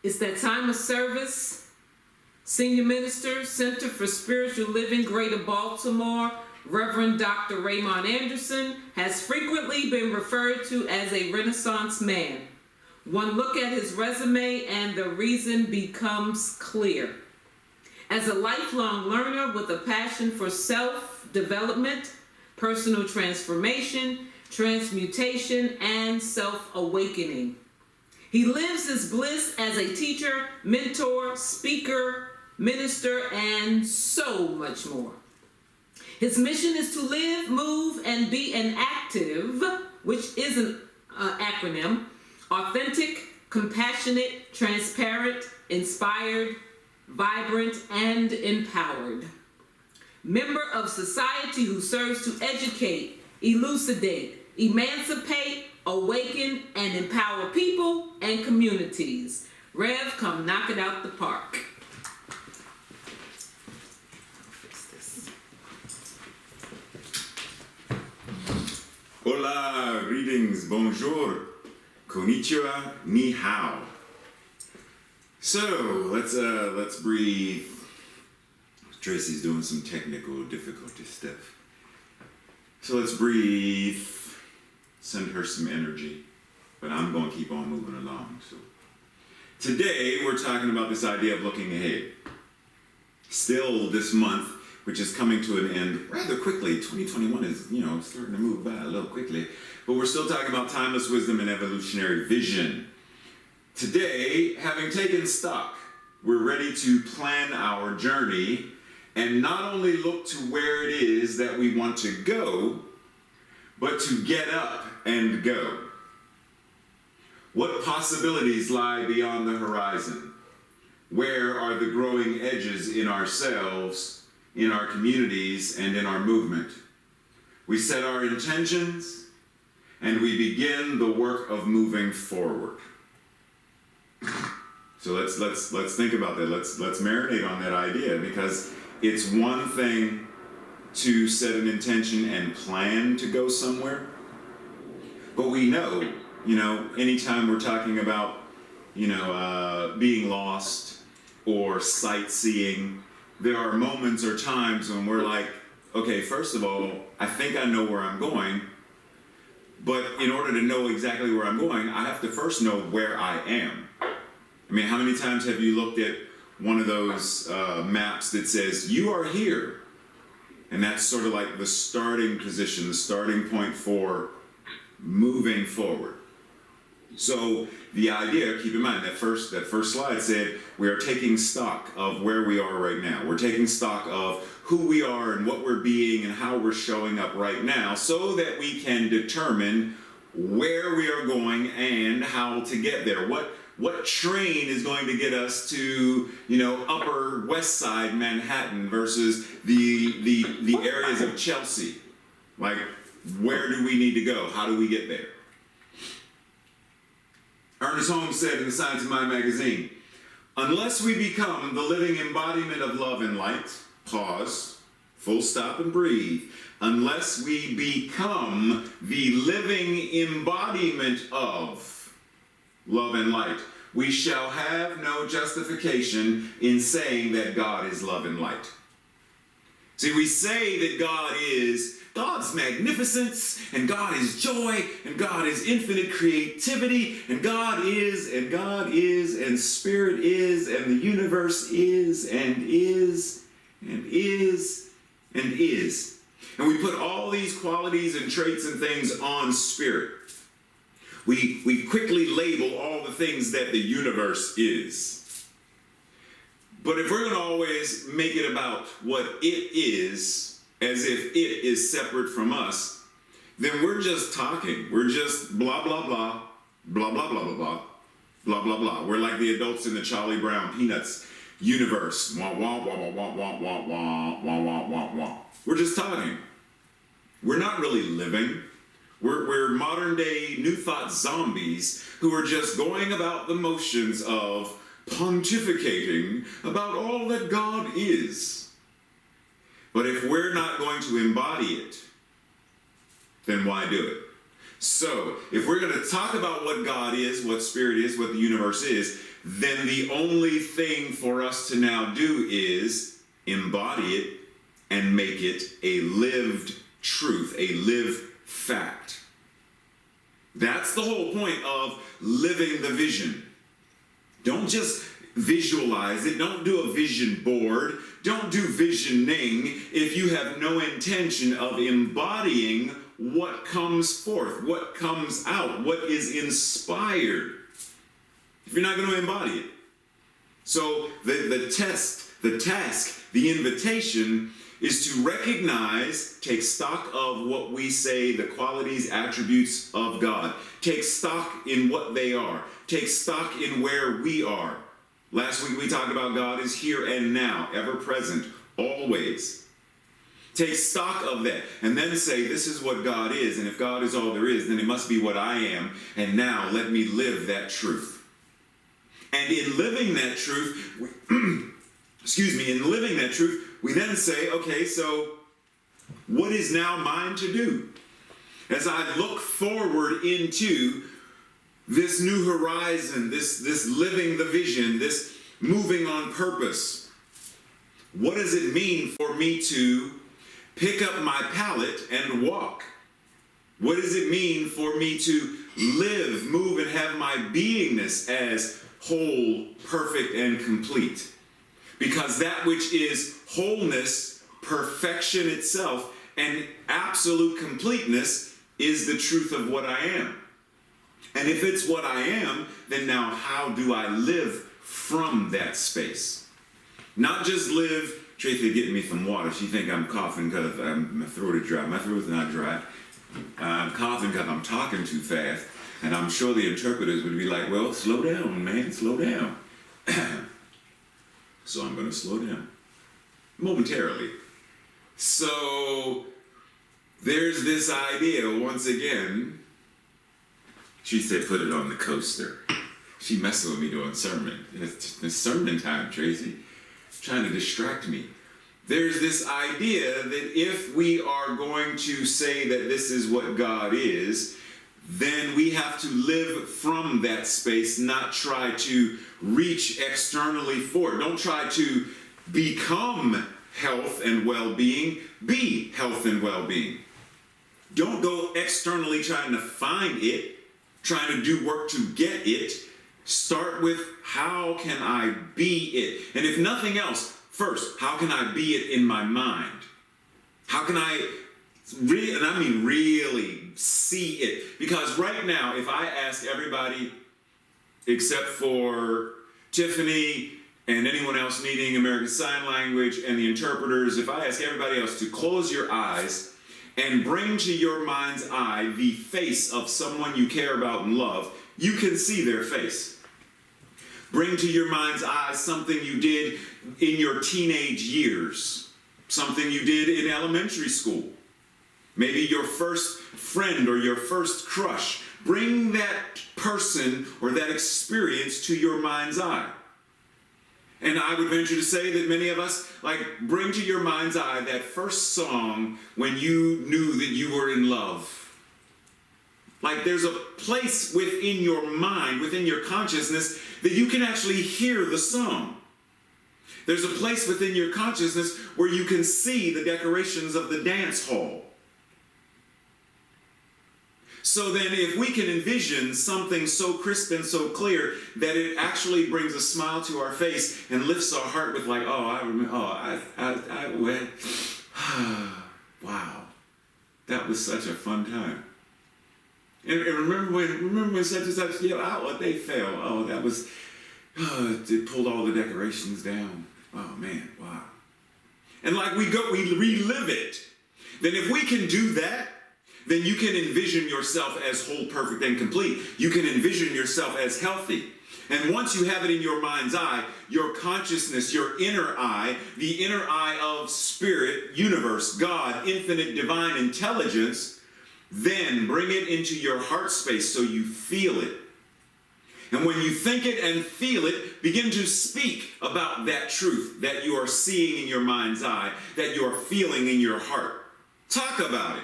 It's that time of service. Senior Minister, Center for Spiritual Living, Greater Baltimore, Reverend Dr. Raymont Anderson, has frequently been referred to as a Renaissance man. One look at his resume and the reason becomes clear. As a lifelong learner with a passion for self-development, personal transformation, transmutation, and self-awakening, he lives his bliss as a teacher, mentor, speaker, minister, and so much more. His mission is to live, move, and be an active, which is an acronym, authentic, compassionate, transparent, inspired, vibrant, and empowered member of society who serves to educate, elucidate, emancipate, awaken, and empower people and communities. Rev, come knock it out the park. Hola, greetings, bonjour, konnichiwa, ni hao. So let's breathe. Tracy's doing some technical difficulty stuff. So let's breathe. Send her some energy, but I'm going to keep on moving along. So today we're talking about this idea of looking ahead. Still this month, which is coming to an end rather quickly. 2021 is, starting to move by a little quickly, but we're still talking about timeless wisdom and evolutionary vision. Today, having taken stock, we're ready to plan our journey and not only look to where it is that we want to go, but to get up and go. What possibilities lie beyond the horizon? Where are the growing edges in ourselves, in our communities, and in our movement? We set our intentions, and we begin the work of moving forward. So let's think about that. Let's marinate on that idea, because it's one thing to set an intention and plan to go somewhere, but we know, anytime we're talking about, being lost or sightseeing, there are moments or times when we're like, okay, first of all, I think I know where I'm going, but in order to know exactly where I'm going, I have to first know where I am. I mean, how many times have you looked at one of those maps that says, you are here? And that's sort of like the starting position, the starting point for moving forward. So the idea, keep in mind, that first slide said we are taking stock of where we are right now. We're taking stock of who we are and what we're being and how we're showing up right now, so that we can determine where we are going and how to get there. What train is going to get us to, Upper West Side Manhattan versus the areas of Chelsea? Like, where do we need to go? How do we get there? Ernest Holmes said in the Science of Mind magazine, unless we become the living embodiment of love and light, pause, full stop and breathe, unless we become the living embodiment of love and light, we shall have no justification in saying that God is love and light. See, we say that God's magnificence, and God is joy, and God is infinite creativity, and God is, and Spirit is, and the universe is, and is, and is, and is. And we put all these qualities and traits and things on Spirit. We quickly label all the things that the universe is. But if we're going to always make it about what it is, as if it is separate from us, then we're just talking. We're just blah, blah, blah, blah, blah, blah, blah, blah, blah, blah, blah. We're like the adults in the Charlie Brown Peanuts universe. Wah, wah, wah, wah, wah, wah, wah, wah, wah, wah, wah, wah. We're just talking. We're not really living. We're modern day New Thought zombies who are just going about the motions of pontificating about all that God is. But if we're not going to embody it, then why do it? So, if we're going to talk about what God is, what spirit is, what the universe is, then the only thing for us to now do is embody it and make it a lived truth, a lived fact. That's the whole point of living the vision. Don't just visualize it. Don't do a vision board. Don't do visioning if you have no intention of embodying what comes forth, what comes out, what is inspired, if you're not going to embody it. So the task, the invitation is to recognize, take stock of what we say, the qualities, attributes of God. Take stock in what they are. Take stock in where we are. Last week we talked about God is here and now, ever present, always. Take stock of that and then say, this is what God is, and if God is all there is, then it must be what I am, and now let me live that truth. And in living that truth, we then say, okay, so what is now mine to do? As I look forward into this new horizon, this living the vision, this moving on purpose, what does it mean for me to pick up my pallet and walk? What does it mean for me to live, move, and have my beingness as whole, perfect, and complete? Because that which is wholeness, perfection itself, and absolute completeness is the truth of what I am. And if it's what I am, then now how do I live from that space? Not just live. Tracy getting me some water. She think I'm coughing because my throat is dry. My throat is not dry. I'm coughing because I'm talking too fast. And I'm sure the interpreters would be like, well, slow down, man, slow down. So I'm going to slow down momentarily. So there's this idea, once again, she said, put it on the coaster. She messing with me doing sermon. It's sermon time, Tracy. Trying to distract me. There's this idea that if we are going to say that this is what God is, then we have to live from that space, not try to reach externally for it. Don't try to become health and well-being. Be health and well-being. Don't go externally trying to find it, trying to do work to get it. Start with, how can I be it? And if nothing else, first, how can I be it in my mind? How can I really, and I mean really, see it? Because right now, if I ask everybody, except for Tiffany and anyone else needing American Sign Language and the interpreters, if I ask everybody else to close your eyes and bring to your mind's eye the face of someone you care about and love, you can see their face. Bring to your mind's eye something you did in your teenage years, something you did in elementary school, maybe your first friend or your first crush. Bring that person or that experience to your mind's eye. And I would venture to say that many of us, bring to your mind's eye that first song when you knew that you were in love. There's a place within your mind, within your consciousness, that you can actually hear the song. There's a place within your consciousness where you can see the decorations of the dance hall. So then if we can envision something so crisp and so clear that it actually brings a smile to our face and lifts our heart with I remember, I went, wow, that was such a fun time. And remember when such and such, they fell. Oh, that was, it pulled all the decorations down. Oh man, wow. And we relive it. Then if we can do that, then you can envision yourself as whole, perfect, and complete. You can envision yourself as healthy. And once you have it in your mind's eye, your consciousness, your inner eye, the inner eye of spirit, universe, God, infinite divine intelligence, then bring it into your heart space so you feel it. And when you think it and feel it, begin to speak about that truth that you are seeing in your mind's eye, that you are feeling in your heart. Talk about it.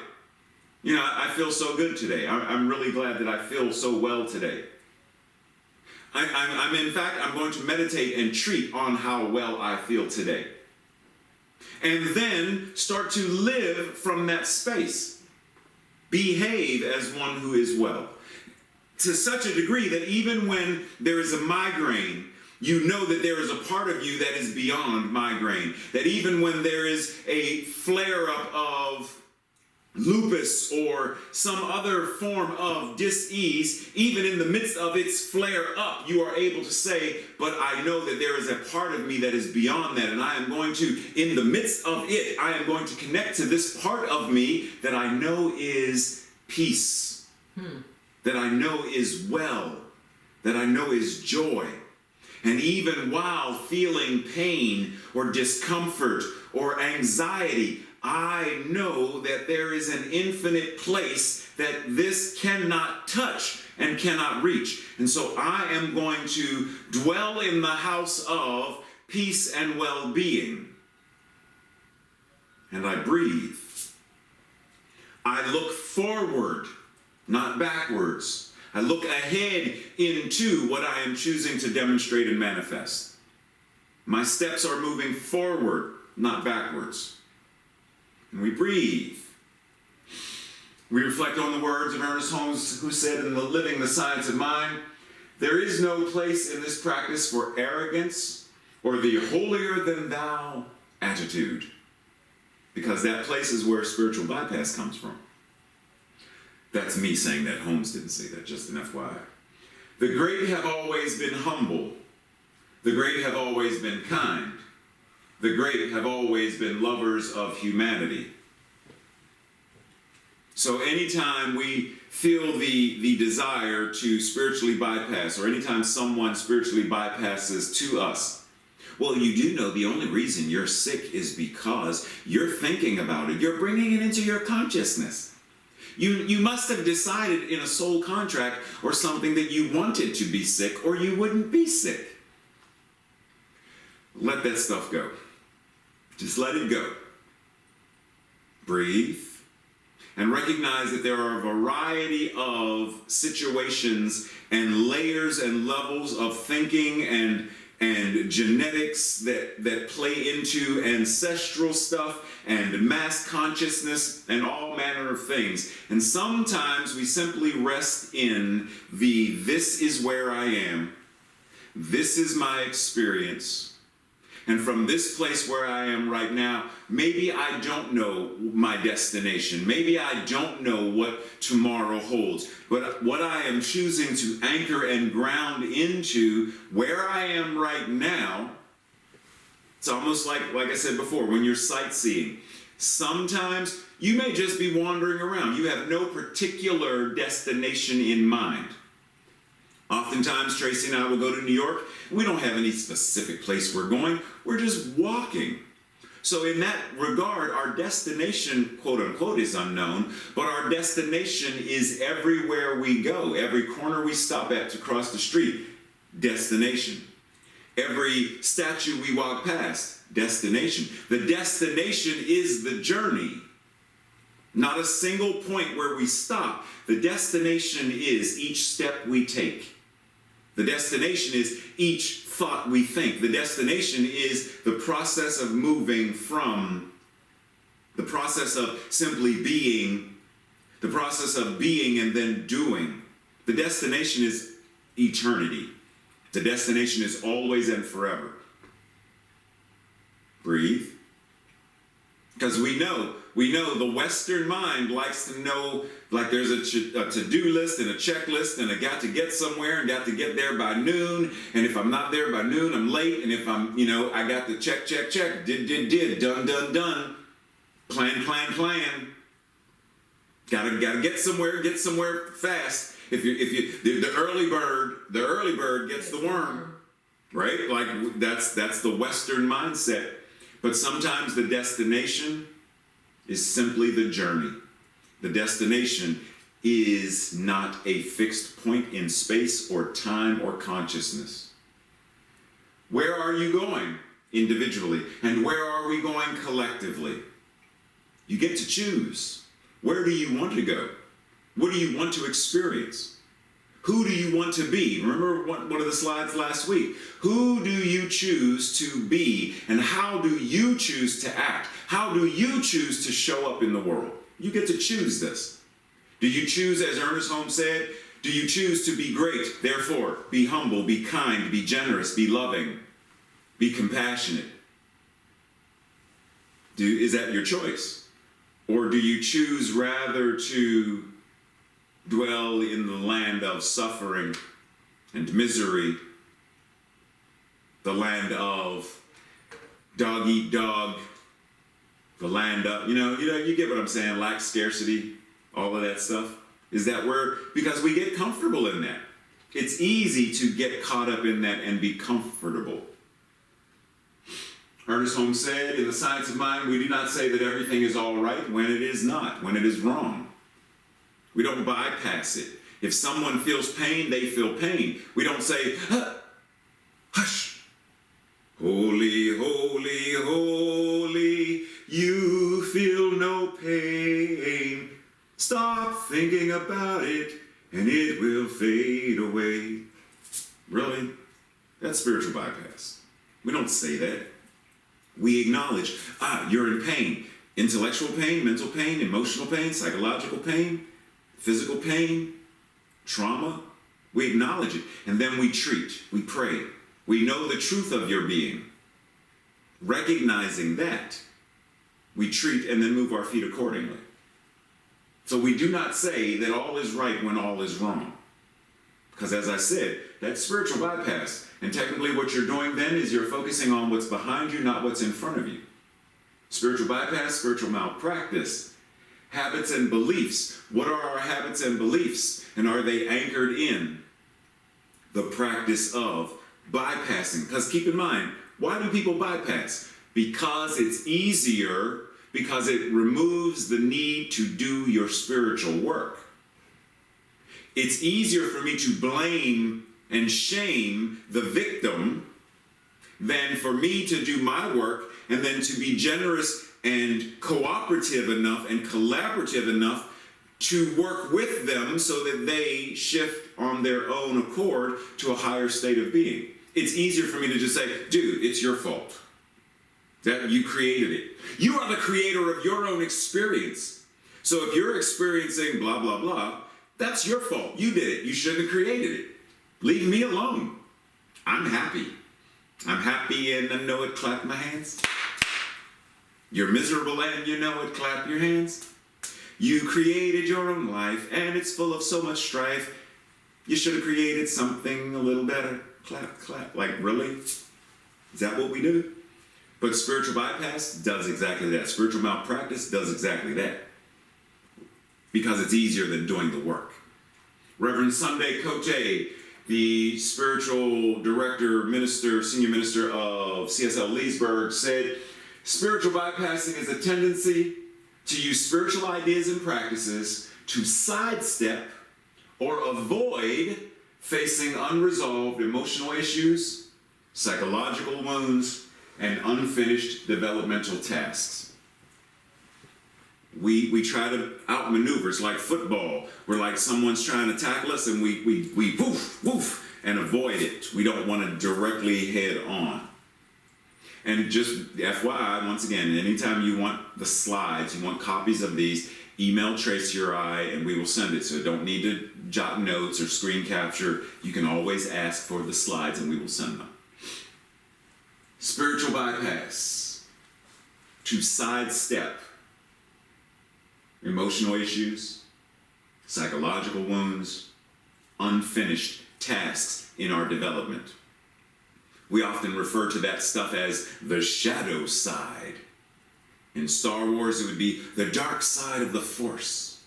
You know, I feel so good today. I'm really glad that I feel so well today. In fact, I'm going to meditate and treat on how well I feel today. And then start to live from that space. Behave as one who is well. To such a degree that even when there is a migraine, you know that there is a part of you that is beyond migraine. That even when there is a flare-up of lupus or some other form of dis-ease, even in the midst of its flare-up, you are able to say, but I know that there is a part of me that is beyond that, and I am going to, in the midst of it, I am going to connect to this part of me that I know is peace, that I know is well, that I know is joy. And even while feeling pain or discomfort or anxiety, I know that there is an infinite place that this cannot touch and cannot reach. And so I am going to dwell in the house of peace and well-being. And I breathe. I look forward, not backwards. I look ahead into what I am choosing to demonstrate and manifest. My steps are moving forward, not backwards. And we breathe. We reflect on the words of Ernest Holmes, who said in Living the Science of Mind, there is no place in this practice for arrogance or the holier-than-thou attitude, because that place is where spiritual bypass comes from. That's me saying that. Holmes didn't say that, just an FYI. The great have always been humble. The great have always been kind. The great have always been lovers of humanity. So anytime we feel the desire to spiritually bypass, or anytime someone spiritually bypasses to us, well, you do know the only reason you're sick is because you're thinking about it. You're bringing it into your consciousness. You must have decided in a soul contract or something that you wanted to be sick, or you wouldn't be sick. Let that stuff go. Just let it go. Breathe. And recognize that there are a variety of situations and layers and levels of thinking and genetics that play into ancestral stuff and mass consciousness and all manner of things. And sometimes we simply rest in this is where I am, this is my experience, and from this place where I am right now, maybe I don't know my destination. Maybe I don't know what tomorrow holds. But what I am choosing to anchor and ground into where I am right now, it's almost like I said before, when you're sightseeing. Sometimes you may just be wandering around. You have no particular destination in mind. Oftentimes, Tracy and I will go to New York. We don't have any specific place we're going. We're just walking. So in that regard, our destination, quote unquote, is unknown, but our destination is everywhere we go. Every corner we stop at to cross the street, destination. Every statue we walk past, destination. The destination is the journey. Not a single point where we stop. The destination is each step we take. The destination is each thought we think. The destination is the process of moving from the process of simply being, the process of being and then doing. The destination is eternity. The destination is always and forever. Breathe. Because we know the Western mind likes to know, like there's a to-do list and a checklist, and I got to get somewhere and got to get there by noon, and if I'm not there by noon, I'm late, and if I'm, I got to check, did, done, plan. Gotta get somewhere fast. If you the early bird gets the worm, right? Like that's the Western mindset. But sometimes the destination is simply the journey. The destination is not a fixed point in space or time or consciousness. Where are you going individually? And where are we going collectively? You get to choose. Where do you want to go? What do you want to experience? Who do you want to be? Remember one of the slides last week. Who do you choose to be, and how do you choose to act? How do you choose to show up in the world? You get to choose this. Do you choose, as Ernest Holmes said, do you choose to be great? Therefore, be humble, be kind, be generous, be loving, be compassionate. Is that your choice? Or do you choose rather to dwell in the land of suffering and misery, the land of dog eat dog, the land of, you get what I'm saying, lack, scarcity, all of that stuff? Is that where, because we get comfortable in that. It's easy to get caught up in that and be comfortable. Ernest Holmes said, in The Science of Mind, we do not say that everything is all right when it is not, when it is wrong. We don't bypass it. If someone feels pain, they feel pain. We don't say, hush. Holy, holy, holy, you feel no pain. Stop thinking about it, and it will fade away. Really? That's spiritual bypass. We don't say that. We acknowledge, you're in pain. Intellectual pain, mental pain, emotional pain, psychological pain, physical pain, trauma. We acknowledge it, and then we treat, we pray. We know the truth of your being. Recognizing that, we treat and then move our feet accordingly. So we do not say that all is right when all is wrong. Because as I said, that's spiritual bypass. And technically what you're doing then is you're focusing on what's behind you, not what's in front of you. Spiritual bypass, spiritual malpractice. Habits and beliefs. What are our habits and beliefs? And are they anchored in the practice of bypassing? Because keep in mind, why do people bypass? Because it's easier, because it removes the need to do your spiritual work. It's easier for me to blame and shame the victim than for me to do my work and then to be generous and cooperative enough and collaborative enough to work with them so that they shift on their own accord to a higher state of being. It's easier for me to just say, dude, it's your fault. That you created it. You are the creator of your own experience. So if you're experiencing blah, blah, blah, that's your fault. You did it. You shouldn't have created it. Leave me alone. I'm happy. I'm happy and I know it. Clap my hands. You're miserable and you know it. Clap your hands. You created your own life and it's full of so much strife. You should have created something a little better. Clap, clap. Like, really? Is that what we do? But spiritual bypass does exactly that. Spiritual malpractice does exactly that. Because it's easier than doing the work. Reverend Sunday Cote, the spiritual director, minister, senior minister of CSL Leesburg, said, spiritual bypassing is a tendency to use spiritual ideas and practices to sidestep or avoid facing unresolved emotional issues, psychological wounds, and unfinished developmental tasks. We try to outmaneuver. It's like football. We're like someone's trying to tackle us and we woof, woof, and avoid it. We don't want to directly head on. And just FYI, once again, anytime you want the slides, you want copies of these, email Trace Your Eye and we will send it. So don't need to jot notes or screen capture. You can always ask for the slides and we will send them. Spiritual bypass. To sidestep emotional issues, psychological wounds, unfinished tasks in our development. We often refer to that stuff as the shadow side. In Star Wars, it would be the dark side of the Force.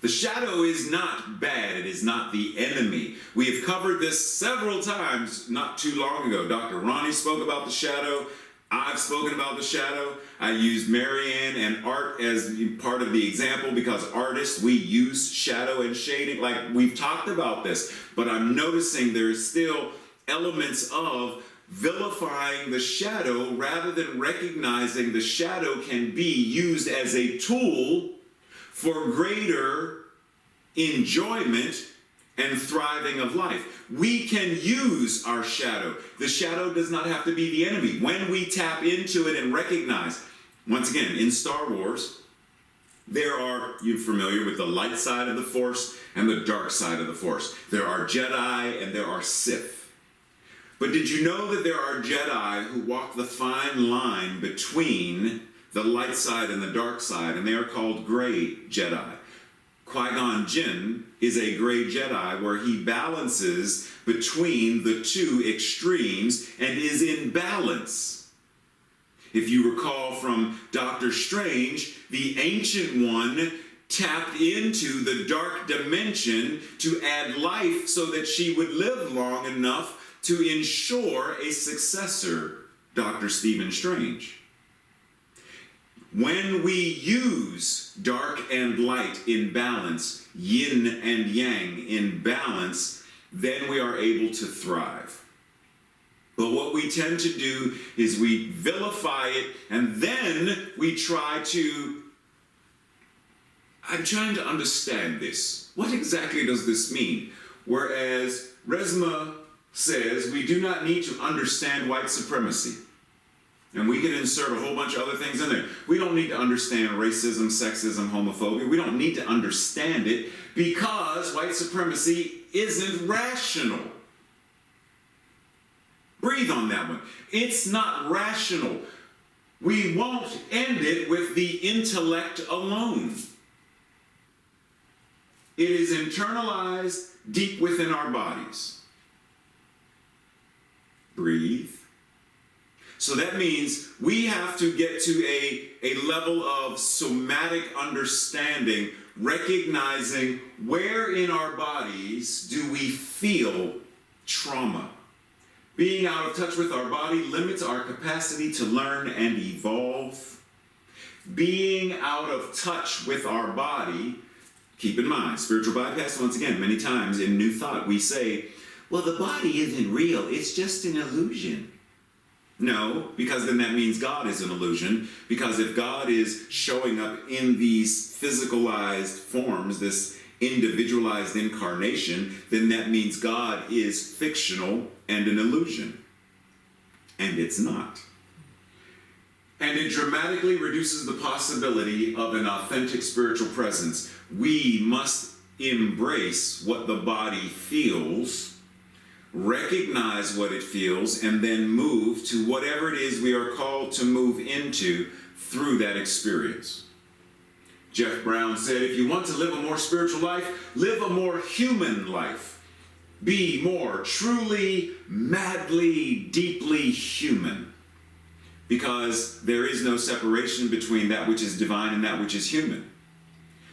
The shadow is not bad. It is not the enemy. We have covered this several times not too long ago. Dr. Ronnie spoke about the shadow. I've spoken about the shadow. I used Marianne and Art as part of the example because artists, we use shadow and shading. Like, we've talked about this, but I'm noticing there's still elements of vilifying the shadow rather than recognizing the shadow can be used as a tool for greater enjoyment and thriving of life. We can use our shadow. The shadow does not have to be the enemy. When we tap into it and recognize, once again, in Star Wars, you're familiar with the light side of the Force and the dark side of the Force. There are Jedi and there are Sith. But did you know that there are Jedi who walk the fine line between the light side and the dark side, and they are called gray Jedi? Qui-Gon Jinn is a gray Jedi where he balances between the two extremes and is in balance. If you recall from Doctor Strange, the Ancient One tapped into the dark dimension to add life so that she would live long enough to ensure a successor, Dr. Stephen Strange. When we use dark and light in balance, yin and yang in balance, then we are able to thrive. But what we tend to do is we vilify it, and then we I'm trying to understand this. What exactly does this mean? Whereas Resma says we do not need to understand white supremacy. And we can insert a whole bunch of other things in there. We don't need to understand racism, sexism, homophobia. We don't need to understand it because white supremacy isn't rational. Breathe on that one. It's not rational. We won't end it with the intellect alone. It is internalized deep within our bodies. Breathe. So that means we have to get to a level of somatic understanding, recognizing where in our bodies do we feel trauma. Being out of touch with our body limits our capacity to learn and evolve. Being out of touch with our body, keep in mind, spiritual bypass, once again, many times in New Thought, we say, well, the body isn't real, it's just an illusion. No, because then that means God is an illusion, because if God is showing up in these physicalized forms, this individualized incarnation, then that means God is fictional and an illusion. And it's not. And it dramatically reduces the possibility of an authentic spiritual presence. We must embrace what the body feels, recognize what it feels, and then move to whatever it is we are called to move into through that experience. Jeff Brown said, if you want to live a more spiritual life, live a more human life. Be more truly, madly, deeply human. Because there is no separation between that which is divine and that which is human.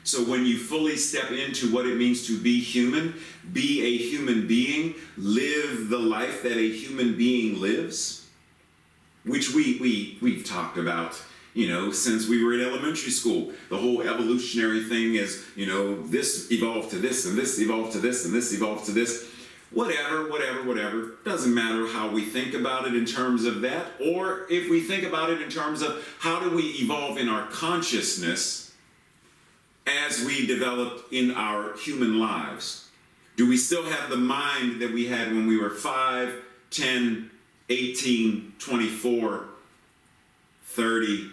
So when you fully step into what it means to be human, be a human being, live the life that a human being lives, which we've talked about, since we were in elementary school. The whole evolutionary thing is, this evolved to this, and this evolved to this, and this evolved to this. Whatever. Doesn't matter how we think about it in terms of that, or if we think about it in terms of how do we evolve in our consciousness as we develop in our human lives. Do we still have the mind that we had when we were 5, 10, 18, 24, 30,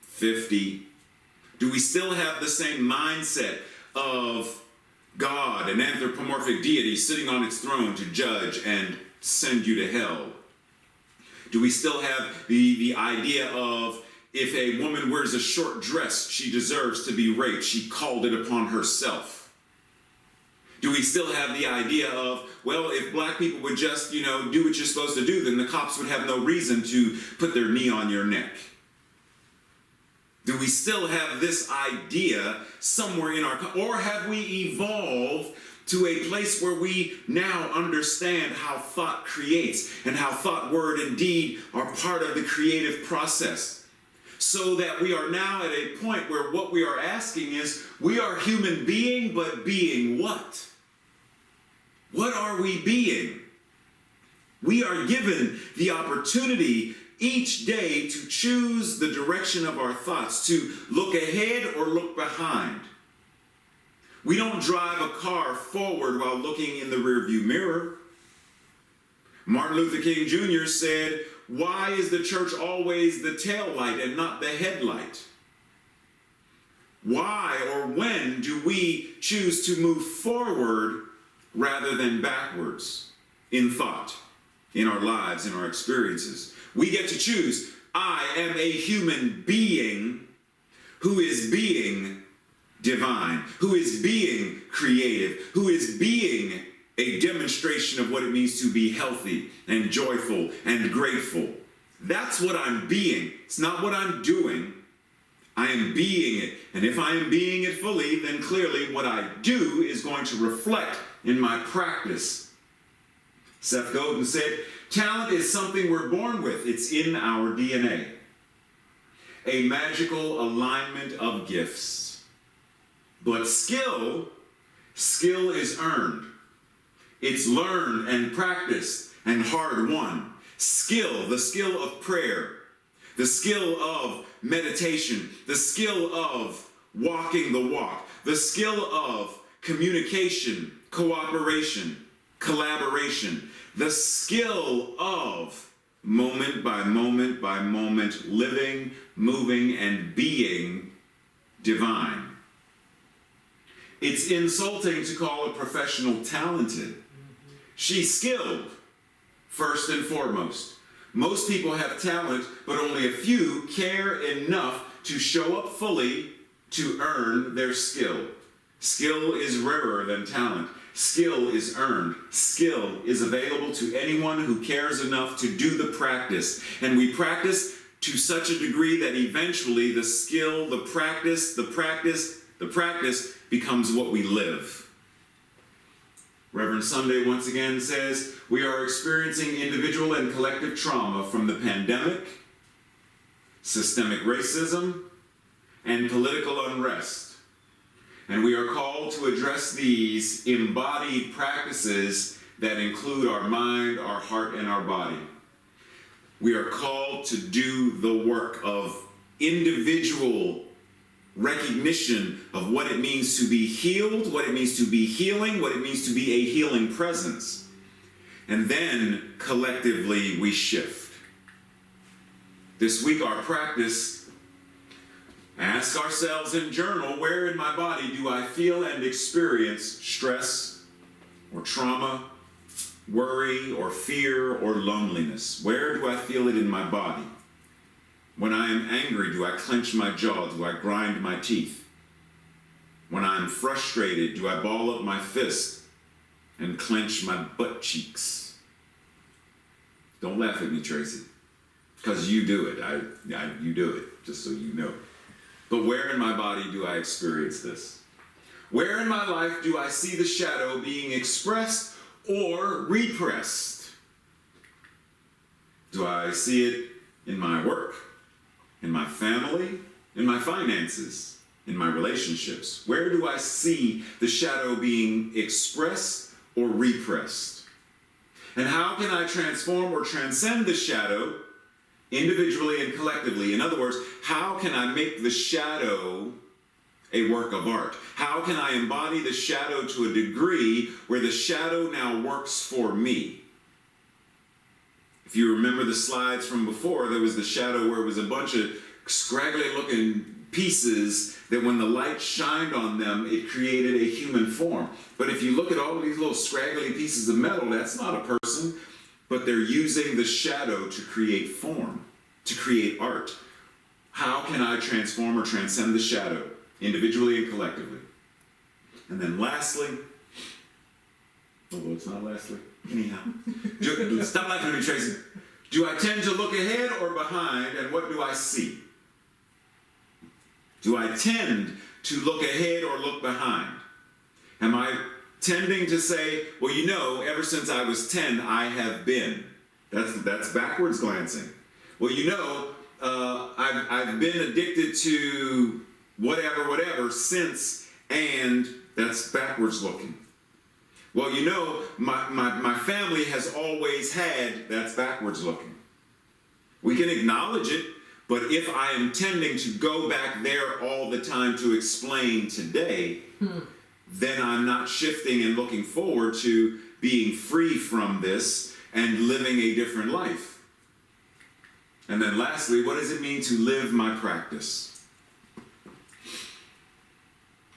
50? Do we still have the same mindset of God, an anthropomorphic deity sitting on its throne to judge and send you to hell? Do we still have the idea of if a woman wears a short dress, she deserves to be raped? She called it upon herself. Do we still have the idea of, well, if black people would just, do what you're supposed to do, then the cops would have no reason to put their knee on your neck? Do we still have this idea somewhere in or have we evolved to a place where we now understand how thought creates and how thought, word, and deed are part of the creative process? So that we are now at a point where what we are asking is, we are human being, but being what? What are we being? We are given the opportunity each day to choose the direction of our thoughts, to look ahead or look behind. We don't drive a car forward while looking in the rearview mirror. Martin Luther King Jr. said, "Why is the church always the tail light and not the headlight?" Why or when do we choose to move forward rather than backwards in thought, in our lives, in our experiences? We get to choose. I am a human being who is being divine, who is being creative, who is being a demonstration of what it means to be healthy and joyful and grateful. That's what I'm being. It's not what I'm doing. I am being it. And if I am being it fully, then clearly what I do is going to reflect in my practice. Seth Godin said, talent is something we're born with. It's in our DNA. A magical alignment of gifts. But skill is earned. It's learned and practiced and hard won. Skill, the skill of prayer, the skill of meditation, the skill of walking the walk, the skill of communication, cooperation, collaboration, the skill of moment by moment by moment living, moving, and being divine. It's insulting to call a professional talented. She's skilled, first and foremost. Most people have talent, but only a few care enough to show up fully to earn their skill. Skill is rarer than talent. Skill is earned. Skill is available to anyone who cares enough to do the practice. And we practice to such a degree that eventually the skill, the practice becomes what we live. Reverend Sunday once again says, we are experiencing individual and collective trauma from the pandemic, systemic racism, and political unrest. And we are called to address these embodied practices that include our mind, our heart, and our body. We are called to do the work of individual recognition of what it means to be healed, what it means to be healing, what it means to be a healing presence. And then collectively we shift. This week our practice, ask ourselves and journal, where in my body do I feel and experience stress or trauma, worry or fear or loneliness? Where do I feel it in my body? When I am angry, do I clench my jaw? Do I grind my teeth? When I am frustrated, do I ball up my fist and clench my butt cheeks? Don't laugh at me, Tracy, because you do it. You do it, just so you know. But where in my body do I experience this? Where in my life do I see the shadow being expressed or repressed? Do I see it in my work? In my family, in my finances, in my relationships? Where do I see the shadow being expressed or repressed? And how can I transform or transcend the shadow individually and collectively? In other words, how can I make the shadow a work of art? How can I embody the shadow to a degree where the shadow now works for me? If you remember the slides from before, there was the shadow where it was a bunch of scraggly looking pieces that when the light shined on them, it created a human form. But if you look at all of these little scraggly pieces of metal, that's not a person, but they're using the shadow to create form, to create art. How can I transform or transcend the shadow, individually and collectively? And then lastly, although it's not lastly, anyhow. Stop laughing at me, Tracy. Do I tend to look ahead or behind, and what do I see? Do I tend to look ahead or look behind? Am I tending to say, well, you know, ever since I was 10, I have been. That's backwards glancing. Well, you know, I've been addicted to whatever since, and that's backwards looking. Well, you know, my family has always had, that's backwards looking. We can acknowledge it, but if I am tending to go back there all the time to explain today, then I'm not shifting and looking forward to being free from this and living a different life. And then lastly, what does it mean to live my practice?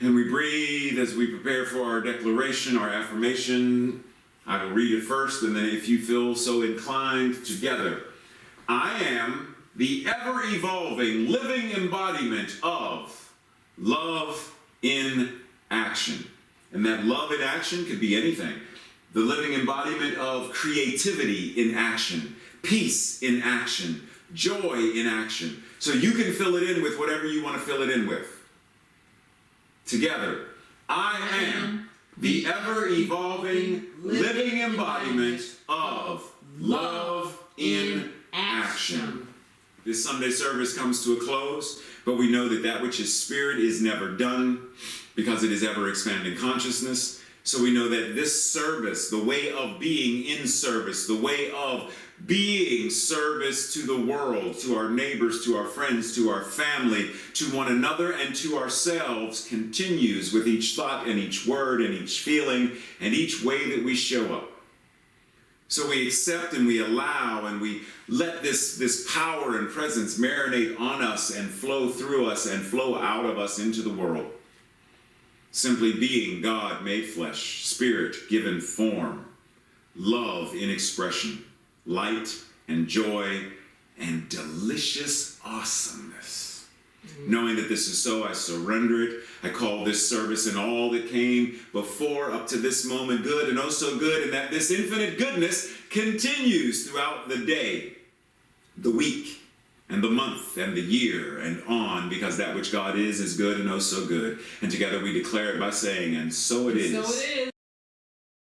And we breathe as we prepare for our declaration, our affirmation. I will read it first, and then if you feel so inclined, together. I am the ever-evolving, living embodiment of love in action. And that love in action could be anything. The living embodiment of creativity in action, peace in action, joy in action. So you can fill it in with whatever you want to fill it in with. Together, I am the ever-evolving, living embodiment of love in action. This Sunday service comes to a close, but we know that that which is spirit is never done because it is ever expanding consciousness. So we know that this service, the way of being in service, the way of being service to the world, to our neighbors, to our friends, to our family, to one another, and to ourselves continues with each thought and each word and each feeling and each way that we show up. So we accept and we allow and we let this power and presence marinate on us and flow through us and flow out of us into the world. Simply being God made flesh, spirit given form, love in expression, light and joy and delicious awesomeness. Knowing that this is so, I surrender it. I call this service and all that came before up to this moment good and oh so good, and that this infinite goodness continues throughout the day, the week, and the month, and the year, and on, because that which God is good and oh so good. And together we declare it by saying, and so it is. So it is.